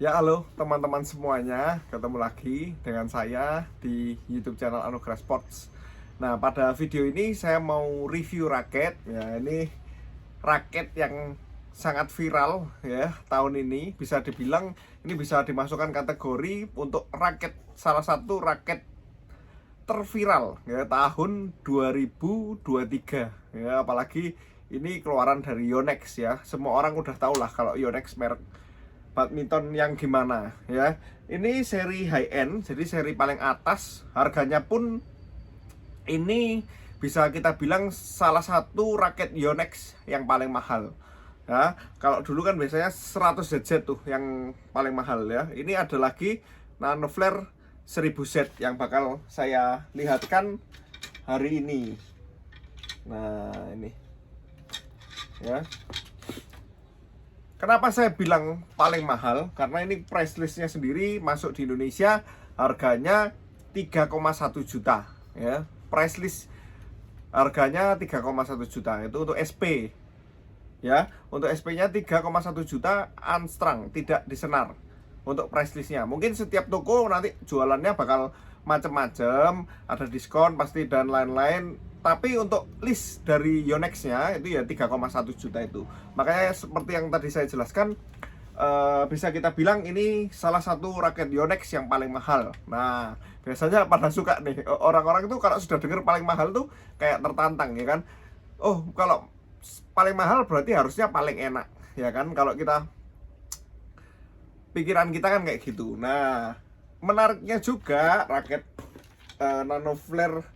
Ya, halo teman-teman semuanya, ketemu lagi dengan saya di YouTube channel Anugerah Sports. Nah, pada video ini saya mau review raket. Ya, ini raket yang sangat viral ya tahun ini. Bisa dibilang ini bisa dimasukkan kategori untuk raket, salah satu raket terviral ya tahun 2023 ya, apalagi ini keluaran dari Yonex ya. Semua orang udah tahu lah kalau Yonex merek badminton yang gimana ya. Ini seri high end, jadi seri paling atas. Harganya pun ini bisa kita bilang salah satu raket Yonex yang paling mahal ya. Kalau dulu kan biasanya 100ZZ tuh yang paling mahal ya. Ini ada lagi Nanoflare 1000Z yang bakal saya lihatkan hari ini. Nah, ini ya. Kenapa saya bilang paling mahal? Karena ini price listnya sendiri masuk di Indonesia harganya 3,1 juta ya. Price list harganya 3,1 juta itu untuk SP ya. Untuk SP-nya 3,1 juta unstrung, tidak disenar untuk price listnya. Mungkin setiap toko nanti jualannya bakal macam-macam, ada diskon pasti dan lain-lain. Tapi untuk list dari Yonex-nya itu ya 3,1 juta itu. Makanya seperti yang tadi saya jelaskan, bisa kita bilang ini salah satu raket Yonex yang paling mahal. Nah, biasanya pada suka nih orang-orang itu kalau sudah dengar paling mahal tuh kayak tertantang ya kan. Oh, kalau paling mahal berarti harusnya paling enak ya kan. Kalau kita pikiran kita kan kayak gitu. Nah, menariknya juga raket Nanoflare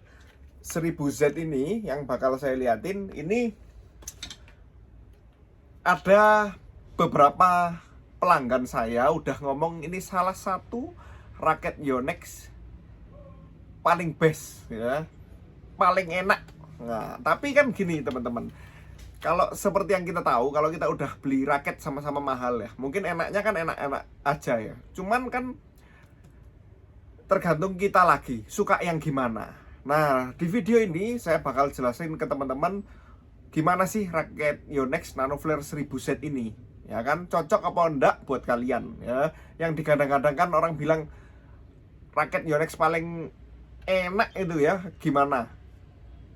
1000Z ini yang bakal saya liatin, ini ada beberapa pelanggan saya udah ngomong ini salah satu raket Yonex paling best ya, paling enak. Nah, tapi kan gini teman-teman, kalau seperti yang kita tahu, kalau kita udah beli raket sama-sama mahal ya, mungkin enaknya kan enak-enak aja ya. Cuman kan tergantung kita lagi suka yang gimana. Nah, di video ini saya bakal jelasin ke teman-teman gimana sih raket Yonex Nanoflare 1000Z ini. Ya kan, cocok apa enggak buat kalian ya. Yang digadang-gadangkan orang bilang raket Yonex paling enak itu ya, gimana?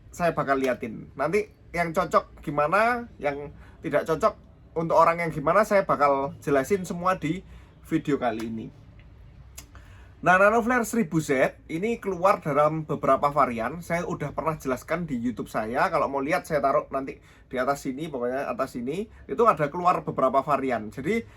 Saya bakal liatin. Nanti yang cocok gimana, yang tidak cocok untuk orang yang gimana, saya bakal jelasin semua di video kali ini. Nah, Nanoflare 1000Z ini keluar dalam beberapa varian. Saya udah pernah jelaskan di YouTube saya. Kalau mau lihat saya taruh nanti di atas sini, pokoknya atas sini. Itu ada keluar beberapa varian. Jadi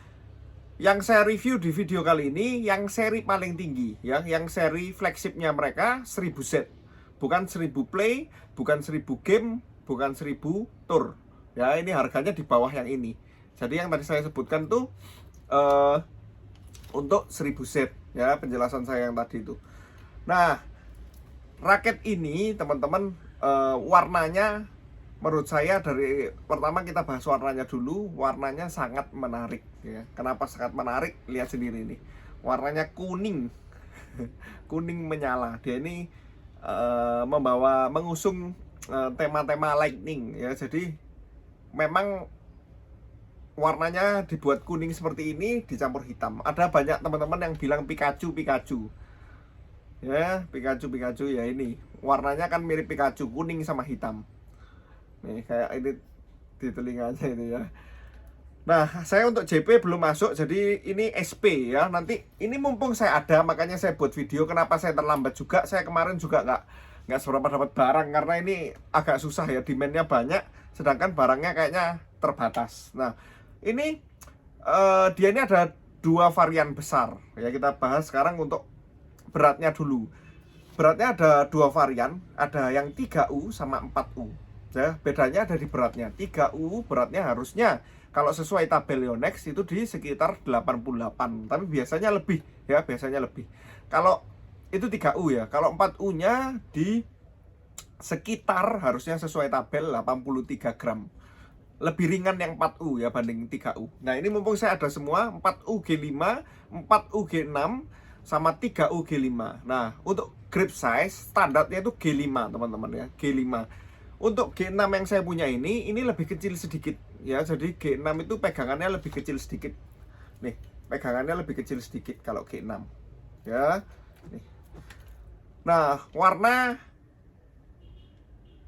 yang saya review di video kali ini yang seri paling tinggi ya, yang seri flagshipnya mereka 1000Z. Bukan 1000 play, bukan 1000 game, bukan 1000 tour. Ya, ini harganya di bawah yang ini. Jadi yang tadi saya sebutkan tuh untuk 1000Z ya, penjelasan saya yang tadi itu. Nah, raket ini teman-teman warnanya menurut saya, dari pertama kita bahas warnanya dulu. Warnanya sangat menarik ya. Kenapa sangat menarik? Lihat sendiri nih. Warnanya kuning. Kuning menyala. Dia ini mengusung tema-tema lightning ya. Jadi memang warnanya dibuat kuning seperti ini dicampur hitam. Ada banyak teman-teman yang bilang Pikachu ya, Pikachu ya. Ini warnanya kan mirip Pikachu, kuning sama hitam nih, kayak ini di telinganya ini ya. Nah, saya untuk JP belum masuk, jadi ini SP ya. Nanti ini mumpung saya ada, makanya saya buat video. Kenapa saya terlambat juga? Saya kemarin juga nggak seberapa dapat barang karena ini agak susah ya, demandnya banyak, sedangkan barangnya kayaknya terbatas. Nah, ini dia ini ada dua varian besar ya. Kita bahas sekarang untuk beratnya dulu. Beratnya ada dua varian, ada yang 3U sama 4U ya. Bedanya ada di beratnya. 3U beratnya harusnya kalau sesuai tabel Yonex itu di sekitar 88, tapi biasanya lebih ya, biasanya lebih. Kalau itu 3U ya. Kalau 4U-nya di sekitar harusnya sesuai tabel 83 gram. Lebih ringan yang 4U ya banding 3U. Nah, ini mumpung saya ada semua 4U G5, 4U G6 sama 3U G5. Nah, untuk grip size standarnya itu G5 teman-teman ya, G5. Untuk G6 yang saya punya ini lebih kecil sedikit ya. Jadi G6 itu pegangannya lebih kecil sedikit. Nih, pegangannya lebih kecil sedikit kalau G6 ya. Nih. Nah, warna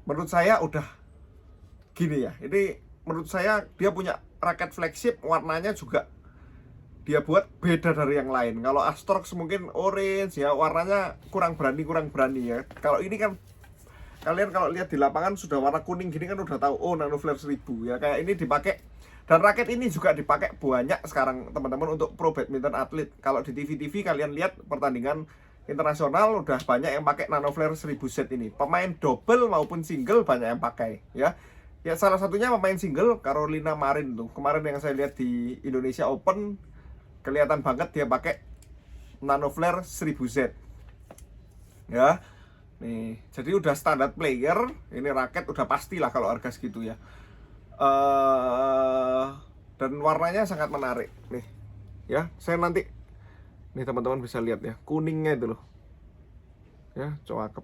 menurut saya udah gini ya. Ini menurut saya dia punya raket flagship, warnanya juga dia buat beda dari yang lain. Kalau Astrox mungkin orange ya, warnanya kurang berani ya. Kalau ini kan kalian kalau lihat di lapangan sudah warna kuning gini kan udah tahu, oh Nanoflare 1000 ya. Kayak ini dipakai, dan raket ini juga dipakai banyak sekarang teman-teman untuk pro badminton atlet. Kalau di TV-TV kalian lihat pertandingan internasional udah banyak yang pakai Nanoflare 1000Z ini. Pemain double maupun single banyak yang pakai ya. Ya salah satunya pemain single Carolina Marin tuh. Kemarin yang saya lihat di Indonesia Open kelihatan banget dia pakai Nanoflare 1000Z. Ya. Nih, jadi udah standar player. Ini raket udah pastilah kalau harga segitu ya. Dan warnanya sangat menarik nih. Ya, saya nanti nih teman-teman bisa lihat ya, kuningnya itu loh. Ya, cakep.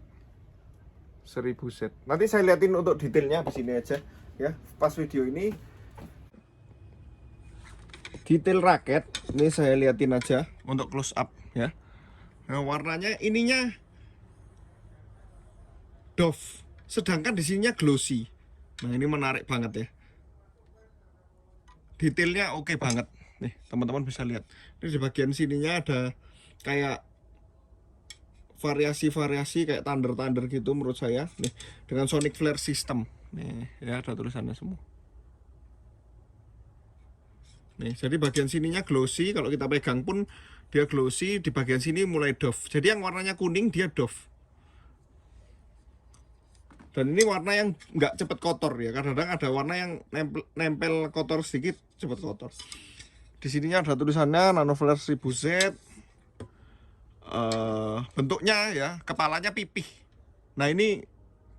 1000Z. Nanti saya liatin untuk detailnya di sini aja ya. Pas video ini detail raket ini saya liatin aja untuk close up ya. Nah, warnanya ininya doff, sedangkan di sininya glossy. Nah, ini menarik banget ya. Detailnya oke banget. Nih, teman-teman bisa lihat. Ini di bagian sininya ada kayak variasi-variasi kayak thunder gitu menurut saya nih, dengan sonic flare system nih ya, ada tulisannya semua nih. Jadi bagian sininya glossy, kalau kita pegang pun dia glossy, di bagian sini mulai doff. Jadi yang warnanya kuning dia doff, dan ini warna yang nggak cepet kotor ya. Kadang-kadang ada warna yang nempel kotor sedikit cepet kotor. Di sininya ada tulisannya Nanoflare 1000Z. Bentuknya ya, kepalanya pipih. Nah, ini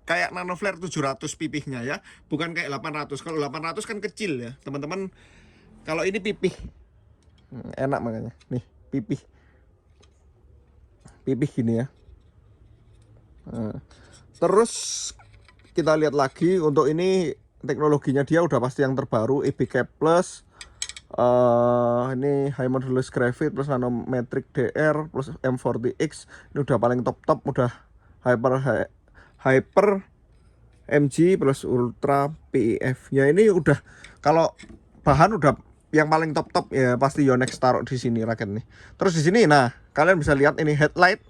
kayak Nanoflare 700 pipihnya ya, bukan kayak 800. Kalau 800 kan kecil ya teman-teman, kalau ini pipih. Enak makanya nih, pipih gini ya. Terus kita lihat lagi, untuk ini teknologinya dia udah pasti yang terbaru, EB-Cap Plus. Ini high modulus graphite plus nanometric DR plus M40X. Ini udah paling top, udah hyper MG plus ultra PEF ya. Ini udah, kalau bahan udah yang paling top ya, pasti Yonex taruh di sini raket nih. Terus di sini nah kalian bisa lihat ini headlight,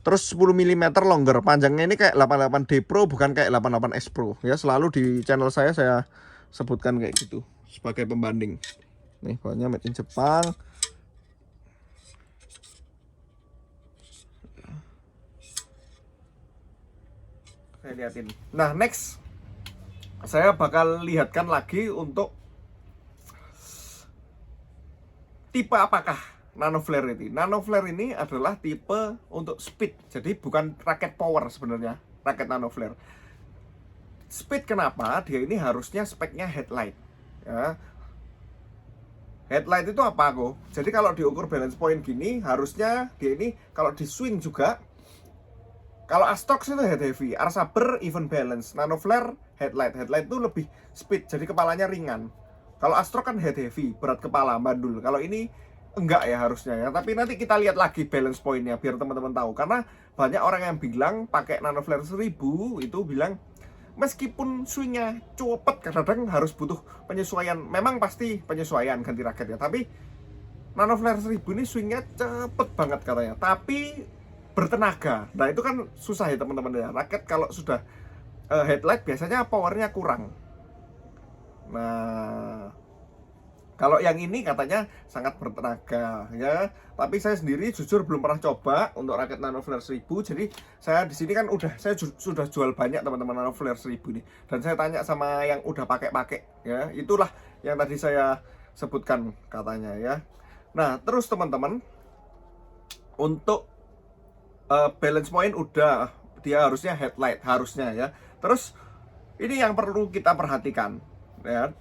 terus 10 mm longer, panjangnya ini kayak 88D Pro, bukan kayak 88S Pro ya. Selalu di channel saya sebutkan kayak gitu sebagai pembanding. Nih, bahannya made in Jepang. Saya liatin. Nah, next saya bakal lihatkan lagi untuk tipe apakah Nanoflare ini. Nanoflare ini adalah tipe untuk speed. Jadi bukan raket power sebenarnya, raket Nanoflare. Speed kenapa? Dia ini harusnya speknya headlight. Ya. Headlight itu apa kok? Jadi kalau diukur balance point gini, harusnya dia ini kalau di swing juga. Kalau Astrox itu head heavy, Arsaber even balance, Nanoflare headlight. Headlight itu lebih speed, jadi kepalanya ringan. Kalau Astrox kan head heavy, berat kepala, bandul. Kalau ini enggak ya harusnya ya. Tapi nanti kita lihat lagi balance pointnya biar teman-teman tahu. Karena banyak orang yang bilang pakai Nanoflare 1000 itu bilang meskipun swingnya cepet, kadang-kadang harus butuh penyesuaian. Memang pasti penyesuaian ganti raket ya. Tapi Nanoflare 1000 ini swingnya cepet banget katanya, tapi bertenaga. Nah itu kan susah ya teman-teman ya. Raket kalau sudah headlight biasanya powernya kurang. Nah kalau yang ini katanya sangat bertenaga ya. Tapi saya sendiri jujur belum pernah coba untuk raket Nanoflare 1000. Jadi saya di sini kan saya sudah jual banyak teman-teman Nanoflare 1000 nih. Dan saya tanya sama yang udah pakai ya. Itulah yang tadi saya sebutkan katanya ya. Nah, terus teman-teman, untuk balance point udah, dia harusnya headlight harusnya ya. Terus ini yang perlu kita perhatikan ya.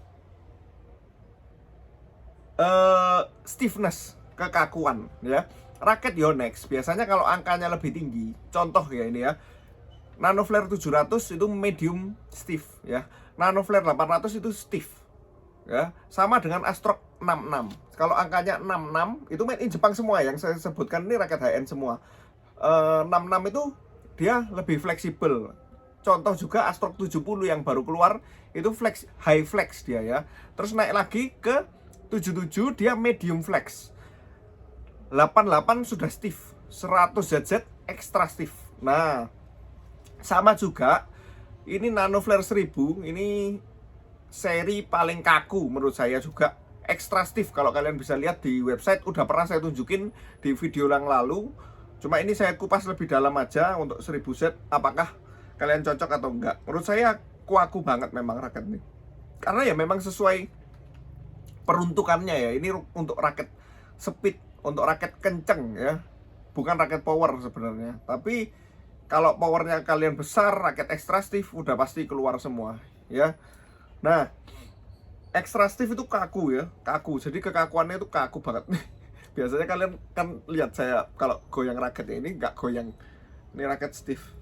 Stiffness, kekakuan ya. Raket Yonex biasanya kalau angkanya lebih tinggi, contoh ya ini ya, Nanoflare 700 itu medium stiff ya, Nanoflare 800 itu stiff ya. Sama dengan Astrox 66. Kalau angkanya 66 itu made in Jepang semua, yang saya sebutkan ini raket high end semua. 66 itu dia lebih fleksibel. Contoh juga Astrok 70 yang baru keluar itu high flex dia ya. Terus naik lagi ke 77 dia medium flex. 88 sudah stiff, 100 ZZ extra stiff. Nah, sama juga ini Nano Flare 1000 ini seri paling kaku menurut saya juga, extra stiff. Kalau kalian bisa lihat di website udah pernah saya tunjukin di video yang lalu. Cuma ini saya kupas lebih dalam aja untuk 1000Z apakah kalian cocok atau enggak. Menurut saya kuaku banget memang raket ini. Karena ya memang sesuai peruntukannya ya. Ini untuk raket speed, untuk raket kenceng ya. Bukan raket power sebenarnya. Tapi kalau powernya kalian besar, raket extra stiff udah pasti keluar semua ya. Nah, extra stiff itu kaku ya, kaku. Jadi kekakuannya itu kaku banget. Biasanya kalian kan lihat saya kalau goyang raket ini nggak goyang. Ini raket stiff.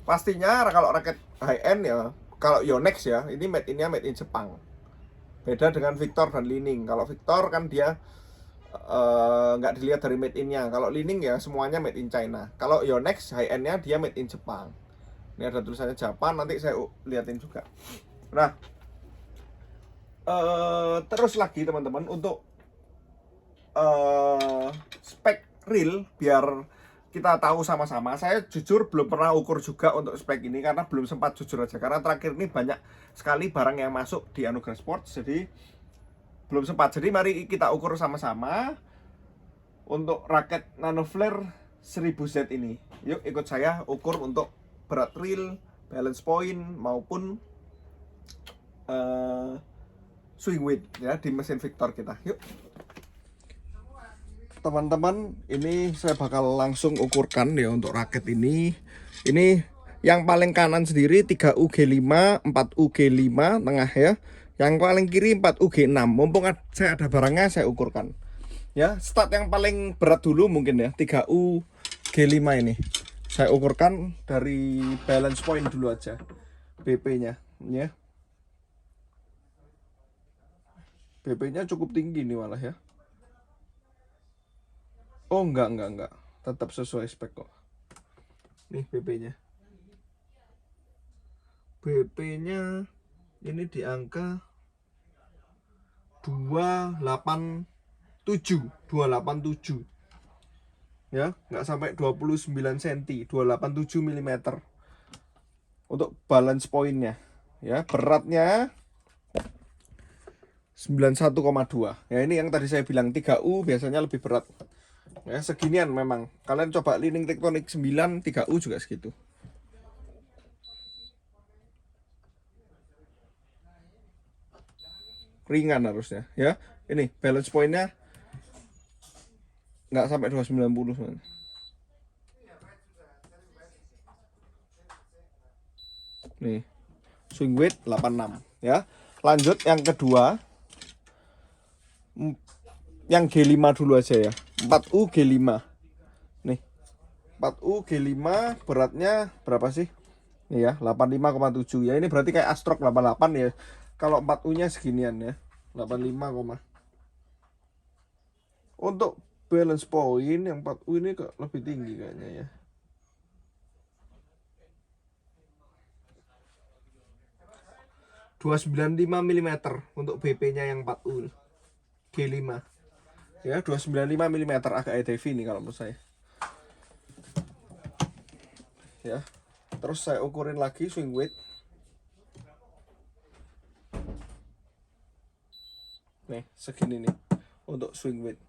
Pastinya kalau raket high end ya, kalau Yonex ya, ini made in Jepang. Beda dengan Victor dan Li-Ning. Kalau Victor kan dia nggak dilihat dari made in-nya. Kalau Li-Ning ya semuanya made in China. Kalau Yonex high end-nya dia made in Jepang. Ini ada tulisannya Jepang, nanti saya liatin juga. Nah, terus lagi teman-teman untuk spek real biar kita tahu sama-sama. Saya jujur belum pernah ukur juga untuk spek ini karena belum sempat, jujur aja. Karena terakhir ini banyak sekali barang yang masuk di Anugerah Sports, jadi belum sempat. Jadi mari kita ukur sama-sama untuk raket Nano Flare 1000Z ini. Yuk ikut saya ukur untuk berat real, balance point maupun swing weight ya di mesin Victor kita. Yuk teman-teman, ini saya bakal langsung ukurkan ya untuk raket ini. Ini yang paling kanan sendiri 3UG5, 4UG5 tengah ya. Yang paling kiri 4UG6. Mumpung saya ada barangnya saya ukurkan. Ya, start yang paling berat dulu mungkin ya, 3UG5 ini. Saya ukurkan dari balance point dulu aja. BP-nya ya. BP-nya cukup tinggi nih malah ya. Oh enggak, tetap sesuai spek kok. Nih BP-nya. BP-nya ini di angka 287 ya, nggak sampai 29 cm, 287 mm untuk balance pointnya ya. Beratnya 91,2 ya. Ini yang tadi saya bilang 3U biasanya lebih berat ya, seginian memang. Kalian coba Li-Ning Tectonic 9 3U juga segitu. Ringan harusnya ya. Ini balance pointnya nggak sampai 290 sebenarnya. Nih swing weight 86 ya. Lanjut yang kedua, yang G5 dulu aja ya, 4U G5 nih. 4U G5 beratnya berapa sih? Nih ya, 85,7 ya. Ini berarti kayak Astrok 88 ya. Kalau 4U nya seginian ya, 85, untuk balance point yang 4U ini kok lebih tinggi kayaknya ya. ...295 mm untuk BP-nya yang 4U G5 ya, 295 mm agak heavy nih kalau menurut saya ya. Terus saya ukurin lagi swing weight nih, segini nih untuk swing weight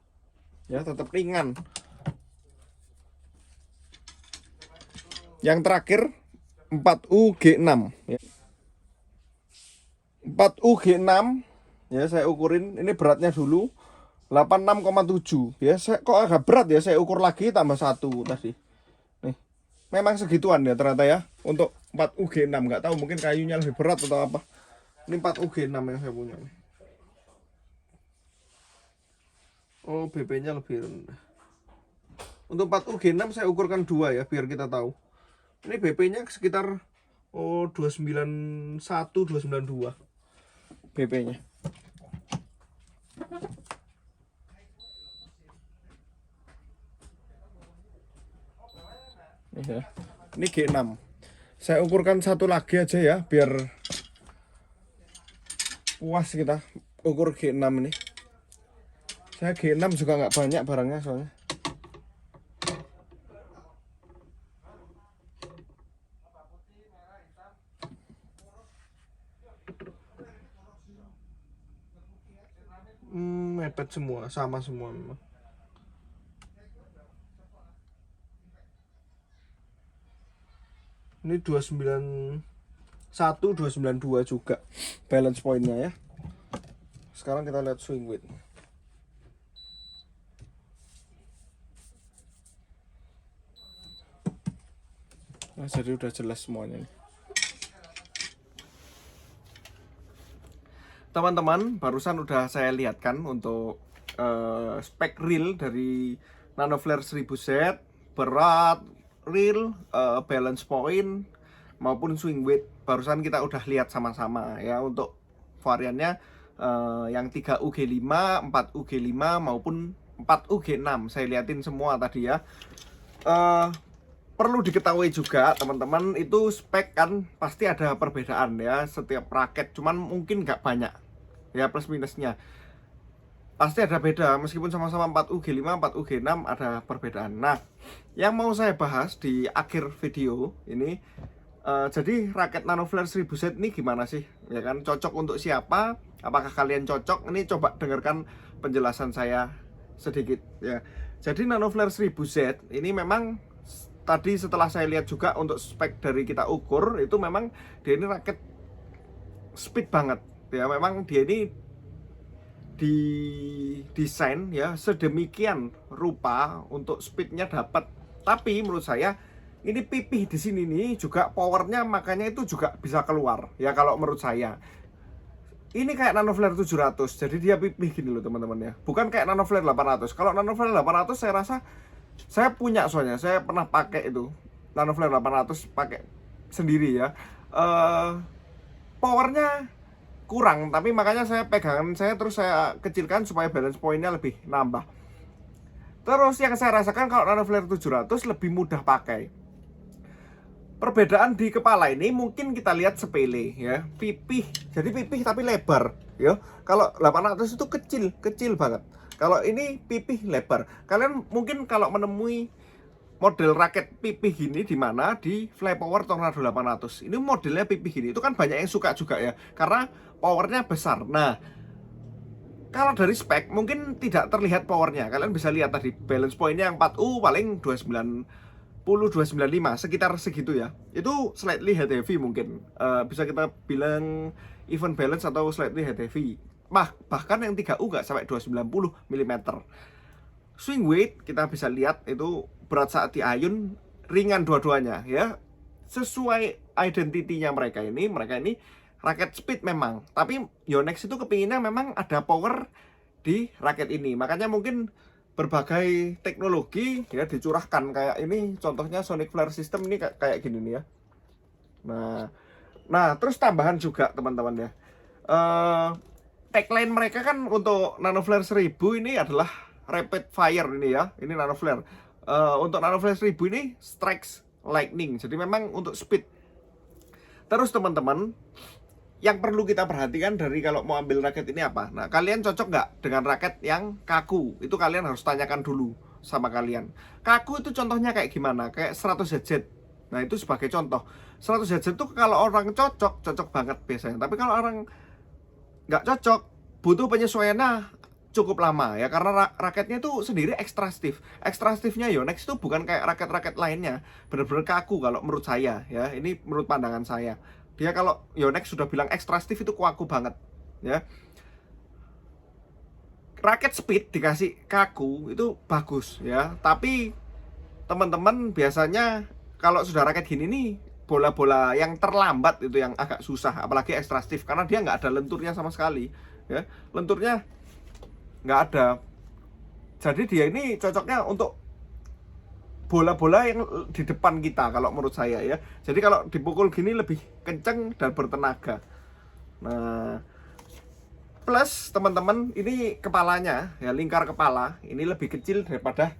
ya, tetap ringan. Yang terakhir 4U G6 ya. 4U G6 ya, saya ukurin ini beratnya dulu 86,7 ya. Kok agak berat ya, saya ukur lagi tambah 1 tadi. Nih, memang segituan ya ternyata ya untuk 4U G6. Nggak tahu mungkin kayunya lebih berat atau apa. Ini 4U G6 yang saya punya nih. Oh, BP-nya lebih rendah. Untuk 4U G6 saya ukurkan 2 ya biar kita tahu. Ini BP-nya sekitar 291 292 BP-nya. Ya. Ini G6. Saya ukurkan satu lagi aja ya biar puas kita ukur G6 ini. Saya G6 juga nggak banyak barangnya soalnya. Mepet semua, sama semua memang. Ini 291, 292 juga balance pointnya ya. Sekarang kita lihat swing weight. Nah, jadi udah jelas semuanya nih. Teman-teman, barusan udah saya lihatkan untuk spek reel dari Nanoflare 1000Z, berat, reel, balance point, maupun swing weight. Barusan kita udah lihat sama-sama ya untuk variannya yang 3UG5, 4UG5 maupun 4UG6. Saya liatin semua tadi ya. Perlu diketahui juga teman-teman, itu spek kan pasti ada perbedaan ya setiap raket, cuman mungkin nggak banyak ya, plus minusnya pasti ada beda meskipun sama-sama 4UG5, 4UG6 ada perbedaan. Nah, yang mau saya bahas di akhir video ini, jadi raket Nanoflare 1000Z ini gimana sih ya kan, cocok untuk siapa, apakah kalian cocok? Ini coba dengarkan penjelasan saya sedikit ya. Jadi Nanoflare 1000Z ini memang tadi setelah saya lihat juga untuk spek dari kita ukur, itu memang dia ini raket speed banget ya. Memang dia ini didesain ya sedemikian rupa untuk speednya dapat. Tapi menurut saya ini pipih di sini nih juga powernya, makanya itu juga bisa keluar ya kalau menurut saya. Ini kayak Nanoflare 700, jadi dia pipih gini loh teman-teman ya. Bukan kayak Nanoflare 800. Kalau Nanoflare 800 saya rasa, saya punya soalnya, saya pernah pakai itu Nanoflare 800 pakai sendiri ya. Powernya kurang, tapi makanya saya pegangan saya terus saya kecilkan supaya balance pointnya lebih nambah. Terus yang saya rasakan kalau Nanoflare 700 lebih mudah pakai. Perbedaan di kepala ini mungkin kita lihat sepele ya, pipih. Jadi pipih tapi lebar ya. Kalau 800 itu kecil banget. Kalau ini pipih lebar. Kalian mungkin kalau menemui model raket pipih gini di mana, di Flypower Tornado 800. Ini modelnya pipih gini. Itu kan banyak yang suka juga ya, karena powernya besar. Nah, kalau dari spek mungkin tidak terlihat powernya. Kalian bisa lihat tadi balance pointnya yang 4U paling 295 sekitar segitu ya. Itu slightly head heavy mungkin. Bisa kita bilang even balance atau slightly head heavy. Bahkan yang 3U nggak sampai 290 mm. Swing weight kita bisa lihat itu berat saat diayun ringan dua-duanya ya. Sesuai identitinya mereka ini raket speed memang. Tapi Yonex itu kepinginnya memang ada power di raket ini. Makanya mungkin berbagai teknologi ya dicurahkan, kayak ini contohnya Sonic Flare System ini kayak gini nih ya. Nah terus tambahan juga teman-teman ya, tagline mereka kan untuk Nanoflare 1000 ini adalah rapid fire ini ya. Ini Nanoflare, untuk Nanoflare 1000 ini strikes lightning, jadi memang untuk speed. Terus teman-teman, yang perlu kita perhatikan dari kalau mau ambil raket ini apa? Nah, kalian cocok nggak dengan raket yang kaku? Itu kalian harus tanyakan dulu sama kalian. Kaku itu contohnya kayak gimana? Kayak 100ZZ. Nah, itu sebagai contoh. 100ZZ itu kalau orang cocok banget biasanya. Tapi kalau orang nggak cocok, butuh penyesuaiannya cukup lama ya. Karena raketnya itu sendiri extra stiff. Extra stiffnya Yonex itu bukan kayak raket-raket lainnya. Bener-bener kaku kalau menurut saya ya. Ini menurut pandangan saya. Dia kalau Yonex sudah bilang extra stiff itu kaku banget ya. Raket speed dikasih kaku itu bagus ya. Tapi teman-teman biasanya kalau sudah raket gini nih, bola-bola yang terlambat itu yang agak susah, apalagi extra stiff karena dia nggak ada lenturnya sama sekali ya. Lenturnya nggak ada. Jadi dia ini cocoknya untuk bola-bola yang di depan kita kalau menurut saya ya. Jadi kalau dipukul gini lebih kenceng dan bertenaga. Nah, plus teman-teman ini kepalanya ya, lingkar kepala ini lebih kecil daripada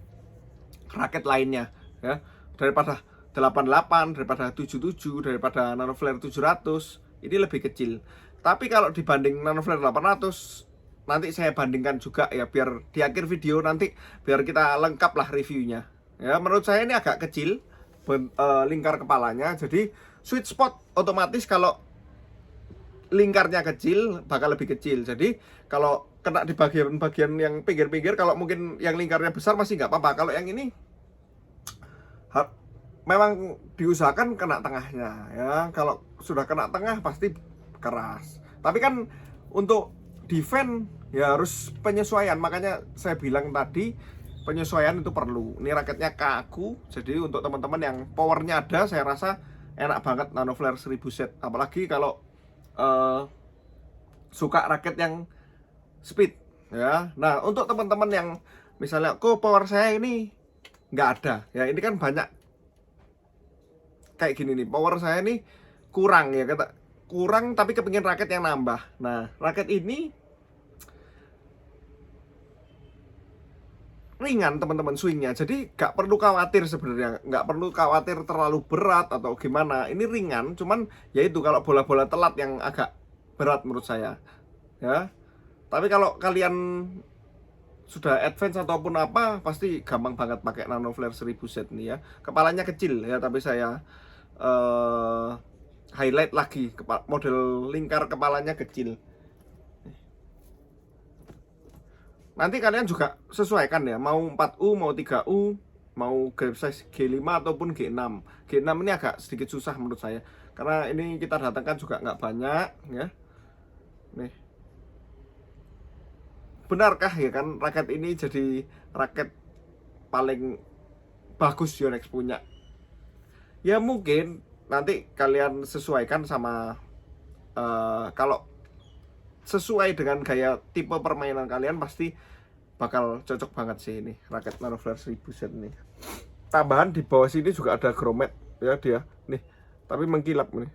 raket lainnya ya. Daripada 88, daripada 77, daripada Nanoflare 700, ini lebih kecil. Tapi kalau dibanding Nanoflare 800, nanti saya bandingkan juga ya, biar di akhir video nanti biar kita lengkap lah reviewnya. Ya, menurut saya ini agak kecil lingkar kepalanya, jadi sweet spot otomatis kalau lingkarnya kecil bakal lebih kecil. Jadi kalau kena di bagian-bagian yang pinggir-pinggir, kalau mungkin yang lingkarnya besar masih nggak apa-apa. Kalau yang ini memang diusahakan kena tengahnya ya. Kalau sudah kena tengah pasti keras. Tapi kan untuk defend ya harus penyesuaian. Makanya saya bilang tadi penyesuaian itu perlu. Ini raketnya kaku, jadi untuk teman-teman yang powernya ada, saya rasa enak banget Nanoflare 1000 set. Apalagi kalau suka raket yang speed ya. Nah, untuk teman-teman yang misalnya kok power saya ini nggak ada ya, ini kan banyak kayak gini nih, power saya nih kurang ya, kata kurang tapi kepingin raket yang nambah. Nah, raket ini ringan teman-teman swingnya, jadi nggak perlu khawatir sebenarnya, nggak perlu khawatir terlalu berat atau gimana. Ini ringan, cuman yaitu kalau bola-bola telat yang agak berat menurut saya ya. Tapi kalau kalian sudah advance ataupun apa, pasti gampang banget pakai Nanoflare 1000 set nih ya. Kepalanya kecil ya, tapi saya highlight lagi model lingkar kepalanya kecil. Nanti kalian juga sesuaikan ya, mau 4U, mau 3U, mau grip size G5 ataupun G6. G6 ini agak sedikit susah menurut saya, karena ini kita datangkan juga nggak banyak ya. Nih, benarkah ya kan raket ini jadi raket paling bagus Yonex punya? Ya mungkin nanti kalian sesuaikan sama kalau sesuai dengan gaya tipe permainan kalian, pasti bakal cocok banget sih ini raket Nanoflare 1000 set nih. Tambahan di bawah sini juga ada grommet ya dia nih, tapi mengkilap nih,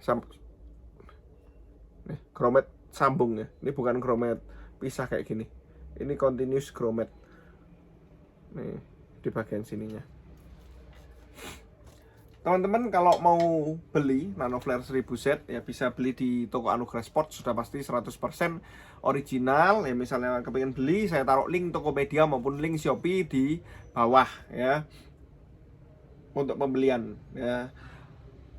nih grommet sambung ya. Ini bukan grommet pisah kayak gini, ini continuous grommet nih di bagian sininya. Teman-teman kalau mau beli Nanoflare 1000 set ya bisa beli di toko Anugerah Sport, sudah pasti 100% original ya. Misalnya kepingin beli, saya taruh link Tokopedia maupun link Shopee di bawah ya untuk pembelian ya.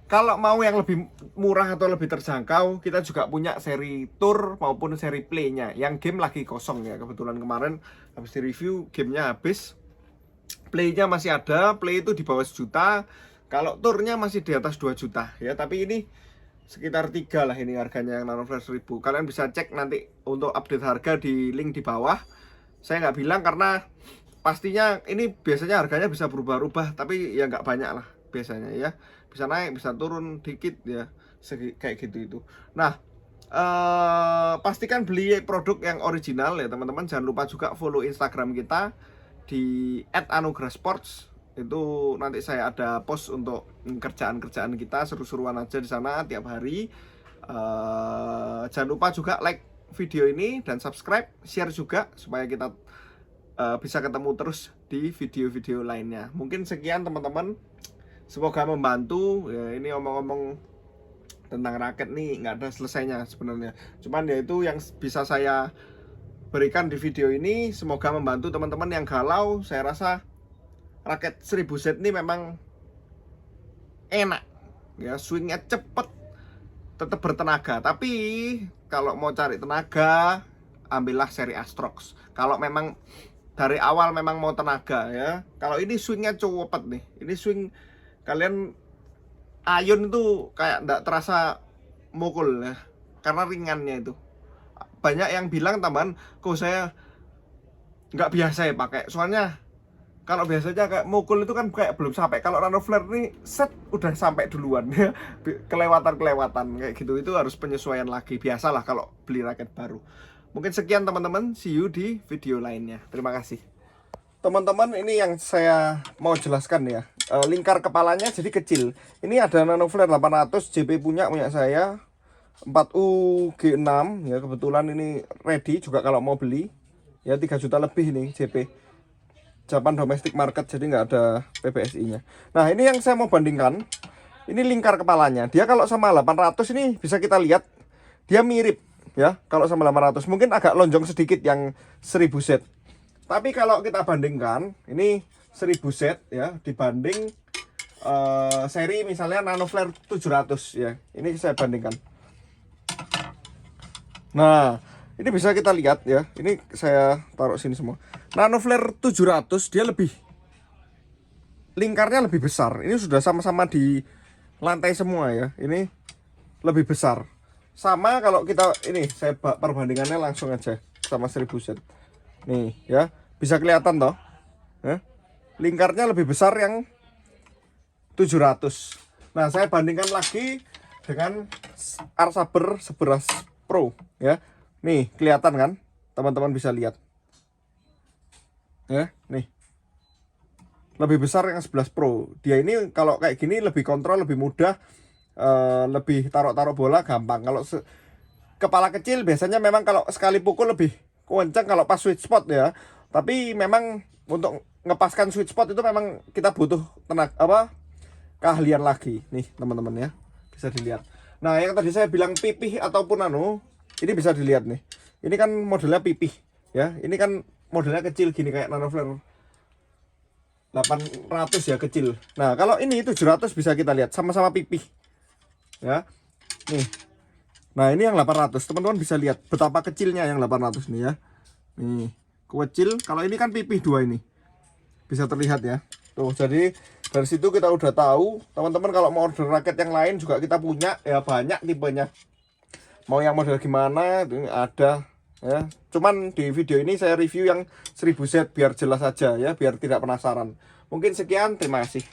Kalau mau yang lebih murah atau lebih terjangkau, kita juga punya seri tour maupun seri play-nya. Yang game lagi kosong ya, kebetulan kemarin habis di review gamenya habis, play-nya masih ada. Play itu di bawah 1 juta, kalau turnya masih di atas 2 juta ya. Tapi ini sekitar 3 lah ini harganya yang Nanoflare 1000. Kalian bisa cek nanti untuk update harga di link di bawah. Saya nggak bilang karena pastinya ini biasanya harganya bisa berubah-ubah, tapi ya nggak banyak lah biasanya ya. Bisa naik, bisa turun dikit ya, kayak gitu itu. Nah, pastikan beli produk yang original ya teman-teman. Jangan lupa juga follow Instagram kita di @anugerahsports. Itu nanti saya ada post untuk kerjaan-kerjaan kita, seru-seruan aja di sana tiap hari. Jangan lupa juga like video ini dan subscribe, share juga supaya kita bisa ketemu terus di video-video lainnya. Mungkin sekian teman-teman, semoga membantu ya. Ini omong-omong tentang raket nih nggak ada selesainya sebenarnya, cuman ya itu yang bisa saya berikan di video ini. Semoga membantu teman-teman yang galau. Saya rasa raket 1000 set ini memang enak ya, swingnya cepet, tetap bertenaga. Tapi kalau mau cari tenaga, ambillah seri Astrox. Kalau memang dari awal memang mau tenaga ya. Kalau ini swingnya cepet nih, ini swing kalian ayun itu kayak nggak terasa mukul ya, karena ringannya itu. Banyak yang bilang tambahan, kok saya nggak biasa ya pakai, soalnya kalau biasanya kayak mukul itu kan kayak belum sampai. Kalau Nanoflare ini set udah sampai duluan ya, kelewatan kayak gitu. Itu harus penyesuaian lagi, biasalah kalau beli raket baru. Mungkin sekian teman-teman, see you di video lainnya. Terima kasih teman-teman. Ini yang saya mau jelaskan ya, lingkar kepalanya jadi kecil. Ini ada Nanoflare 800 JP punya saya, 4U G6 ya. Kebetulan ini ready juga kalau mau beli ya, 3 juta lebih nih JP. Japan domestic market, jadi nggak ada PBSI-nya. Nah, ini yang saya mau bandingkan. Ini lingkar kepalanya. Dia kalau sama 800 ini bisa kita lihat dia mirip ya. Kalau sama 800 mungkin agak lonjong sedikit yang 1000Z. Tapi kalau kita bandingkan ini 1000Z ya dibanding seri misalnya Nanoflare 700 ya. Ini saya bandingkan. Nah, ini bisa kita lihat ya. Ini saya taruh sini semua. Nanoflare 700 dia lebih lingkarnya lebih besar. Ini sudah sama-sama di lantai semua ya. Ini lebih besar. Sama kalau kita ini saya perbandingannya langsung aja sama 1000Z. Nih ya, bisa kelihatan toh. Lingkarnya lebih besar yang 700. Nah, saya bandingkan lagi dengan Arsaber 11 Pro ya. Nih, kelihatan kan? Teman-teman bisa lihat. Ya, nih. Lebih besar yang 11 Pro. Dia ini kalau kayak gini lebih kontrol, lebih mudah, lebih taruh-taruh bola gampang. Kalau kepala kecil biasanya memang kalau sekali pukul lebih kencang kalau pas sweet spot ya. Tapi memang untuk ngepaskan sweet spot itu memang kita butuh tenaga keahlian lagi. Nih, teman-teman ya. Bisa dilihat. Nah, yang tadi saya bilang pipih ataupun ini bisa dilihat nih. Ini kan modelnya pipih ya. Ini kan modelnya kecil gini kayak Nanoflare 800 ya, kecil. Nah, kalau ini 700 bisa kita lihat sama-sama pipih. Ya. Nih. Nah, ini yang 800. Teman-teman bisa lihat betapa kecilnya yang 800 nih ya. Nih, kecil. Kalau ini kan pipih dua ini. Bisa terlihat ya. Tuh, jadi dari situ kita udah tahu, teman-teman kalau mau order raket yang lain juga kita punya ya, banyak tipenya. Mau yang model gimana ini ada ya. Cuman di video ini saya review yang 1000Z biar jelas aja ya, biar tidak penasaran. Mungkin sekian, terima kasih.